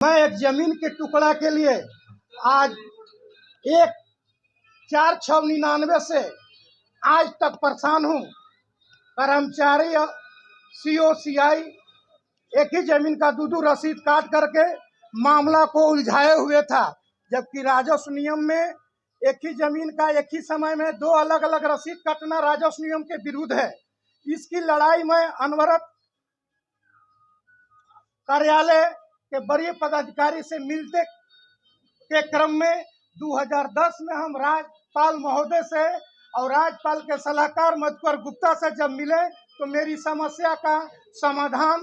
मैं एक जमीन के टुकड़ा के लिए आज 1/4/99 से आज तक परेशान हूँ। कर्मचारी COCI एक ही जमीन का दो रसीद काट करके मामला को उलझाए हुए था, जबकि राजस्व नियम में एक ही जमीन का एक ही समय में दो अलग अलग रसीद काटना राजस्व नियम के विरुद्ध है। इसकी लड़ाई में अनवरत कार्यालय के वरीय पदाधिकारी से मिलते के क्रम में 2010 में हम राज्यपाल महोदय से और राज्यपाल के सलाहकार मधुकर गुप्ता से जब मिले तो मेरी समस्या का समाधान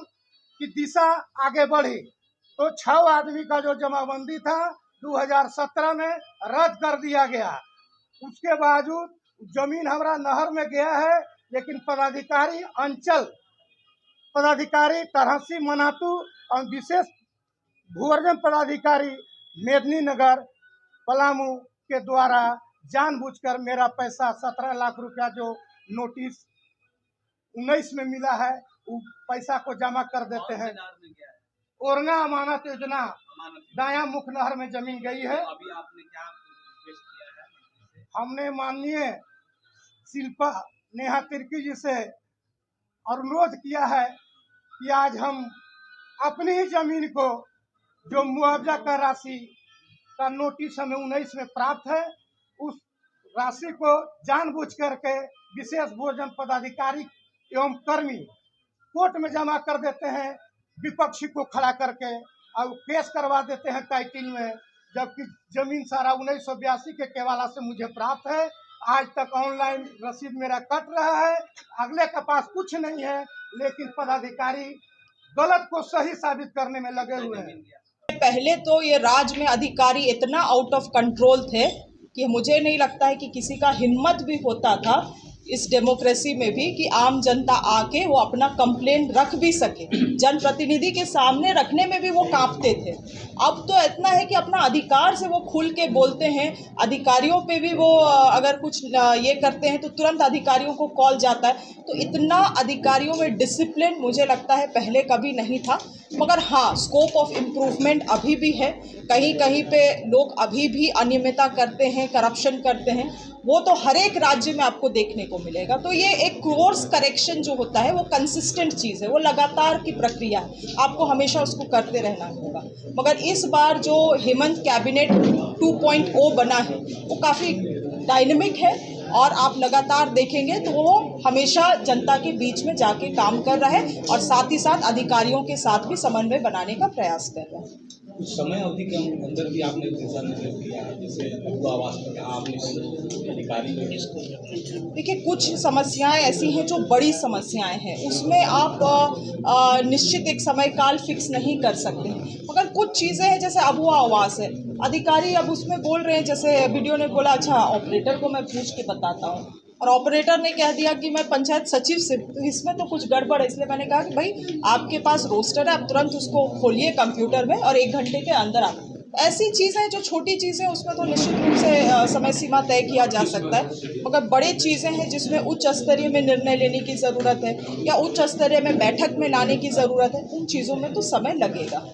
की दिशा आगे बढ़ी। तो 6 आदमी का जो जमाबंदी था 2017 में रद्द कर दिया गया। उसके बावजूद जमीन हमारा नहर में गया है, लेकिन पदाधिकारी अंचल पदाधिकारी तरहसी मनातू और विशेष भूवर्जन पदाधिकारी मेदिनीनगर पलामू के द्वारा जानबूझकर मेरा पैसा 17 लाख रुपया जो नोटिस 19 में मिला है वो पैसा को जमा कर देते हैं। ओरंगा अमानत योजना दाया मुख्य नहर में जमीन गई है। अभी आपने क्या रिक्वेस्ट किया है? हमने माननीय शिल्पा नेहा तिर्की जी से अनुरोध किया है कि आज हम अपनी ही जमीन को जो मुआवजा का राशि का नोटिस हमें 19 में प्राप्त है उस राशि को जानबूझ करके विशेष भोजन पदाधिकारी एवं कर्मी कोर्ट में जमा कर देते हैं, विपक्षी को खड़ा करके और केस करवा देते हैं टाइटिल में, जबकि जमीन सारा 1982 के केवाला से मुझे प्राप्त है। आज तक ऑनलाइन रसीद मेरा कट रहा है, अगले के पास कुछ नहीं है, लेकिन पदाधिकारी गलत को सही साबित करने में लगे हुए हैं। पहले तो ये राज्य में अधिकारी इतना आउट ऑफ कंट्रोल थे कि मुझे नहीं लगता है कि किसी का हिम्मत भी होता था इस डेमोक्रेसी में भी कि आम जनता आके वो अपना कंप्लेंट रख भी सके। जनप्रतिनिधि के सामने रखने में भी वो कांपते थे। अब तो इतना है कि अपना अधिकार से वो खुल के बोलते हैं। अधिकारियों पे भी वो अगर कुछ ये करते हैं तो तुरंत अधिकारियों को कॉल जाता है। तो इतना अधिकारियों में डिसिप्लिन मुझे लगता है पहले कभी नहीं था। मगर हाँ, स्कोप ऑफ इम्प्रूवमेंट अभी भी है। कहीं कहीं पे लोग अभी भी अनियमितता करते हैं, करप्शन करते हैं। वो तो हर एक राज्य में आपको देखने को मिलेगा। तो ये एक कोर्स करेक्शन जो होता है वो कंसिस्टेंट चीज़ है, वो लगातार की प्रक्रिया है, आपको हमेशा उसको करते रहना होगा। मगर इस बार जो हेमंत कैबिनेट 2.0 बना है वो काफ़ी डायनेमिक है और आप लगातार देखेंगे तो वो हमेशा जनता के बीच में जाके काम कर रहा है और साथ ही साथ अधिकारियों के साथ भी समन्वय बनाने का प्रयास कर रहा है। कुछ समय अवधि के अंदर भी आपने दिशा निर्देश दिया है, जैसे आवास में आपने अधिकारी। देखिए, कुछ समस्याएं ऐसी हैं जो बड़ी समस्याएं हैं, उसमें आप निश्चित एक समय काल फिक्स नहीं कर सकते। मगर कुछ चीज़ें हैं जैसे अब हुआ आवास है, अधिकारी अब उसमें बोल रहे हैं, जैसे वीडियो ने बोला अच्छा ऑपरेटर को मैं पूछ के बताता हूँ, और ऑपरेटर ने कह दिया कि मैं पंचायत सचिव से। तो इसमें तो कुछ गड़बड़ है। इसलिए मैंने कहा कि भाई आपके पास रोस्टर है, आप तुरंत उसको खोलिए कंप्यूटर में और 1 घंटे के अंदर आप ऐसी चीज़ें जो छोटी चीज़ें उसमें तो निश्चित रूप से समय सीमा तय किया जा सकता है। मगर बड़ी चीज़ें हैं जिसमें उच्च स्तरीय में निर्णय लेने की ज़रूरत है या उच्च स्तरीय में बैठक में लाने की ज़रूरत है, उन चीज़ों में तो समय लगेगा।